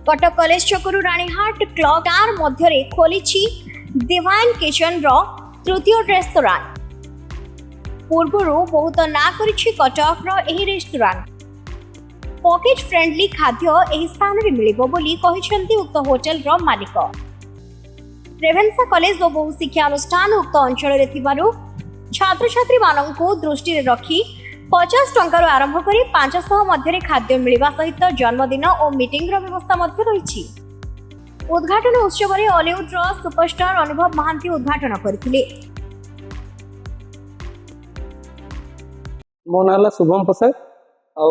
Cuttack college छकरू Ranihat clock टार मध्य खोली divine kitchen रो तृतीय restaurant. पूर्वर बहुत ना करिछि कटक रो एही रेस्तोरां। पॉकेट फ्रेंडली खाद्य एही स्थान रे मिलिबो बोली कहिसेंती उक्त होटल रो मालिक। रेवेन्सा कॉलेज और बहु शिक्षा अनुष्ठान उक्त अंचल रे थिबारु छात्र छात्री माननकु दृष्टि रे रखी 50 टंकार आरंभ करी 500 मध्य खाद्य मिलवा सहित जन्मदिन और मीटिंग रो व्यवस्था मध्य रही। उद्घाटन उत्सव में हॉलीवुड रो सुपरस्टार अनुभव महांती उद्घाटन करथिले। मो नाला शुभम प्रसाद आ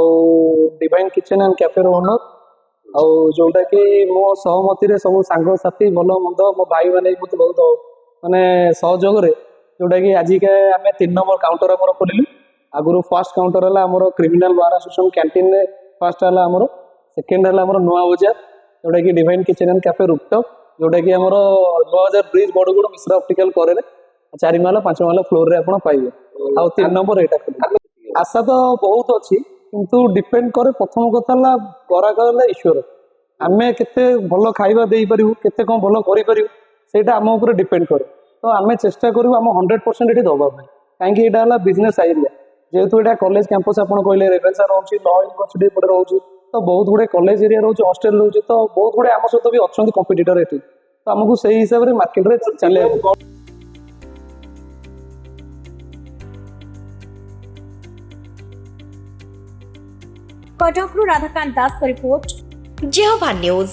डिवाइन किचन एंड कैफे रो ओनर आ जोटा कि मो सहमति रे सब सांग साथी भल मंद मो भाई माने मत बहुत माने सहयोग रे जोटा कि आज के आम 3 नंबर काउंटर आमर खोलू। आगुरी फर्स्ट काउंटर है आमर क्रिमिनाल बार एसोसिएशन कैंटीन रे फर्स्ट है आमर सेकेंड है आमर नुआ बजार जोटा कि divine Kitchen and cafe rooftop जोटा कि आमर 2000 ब्रिज बड़गुड़ मिश्रा ऑप्टिकल करे 4 माला 5 माला फ्लोर रे आपण पाइबे। आ 3 नंबर एटा आशा तो बहुत अच्छी किंतु डिपेंड करे प्रथम कथा ला ग्राहक ला ईश्वर आमे केते भलो खाइबा देई परिबु केते कोन भलो करि परिबु सेटा हम ऊपर डिपेंड करे। तो आमे चेष्टा करू हम 100% एटी दबा पई काहे एटा हला बिजनेस आइडिया जेहेतु एटा कॉलेज कैंपस आपण कहले रेवेन्सा रहउची लॉ यूनिवर्सिटी पड़े रहउची तो बहुत गुडे कॉलेज एरिया रहउची हॉस्टल रहउची तो बहुत गुडे आम सहित भी अछंती कंपटीटर एटी तो हमकु सही हिसाब रे मार्केट रे चले। कटक राधाकांत दास रिपोर्ट जेहवा न्यूज।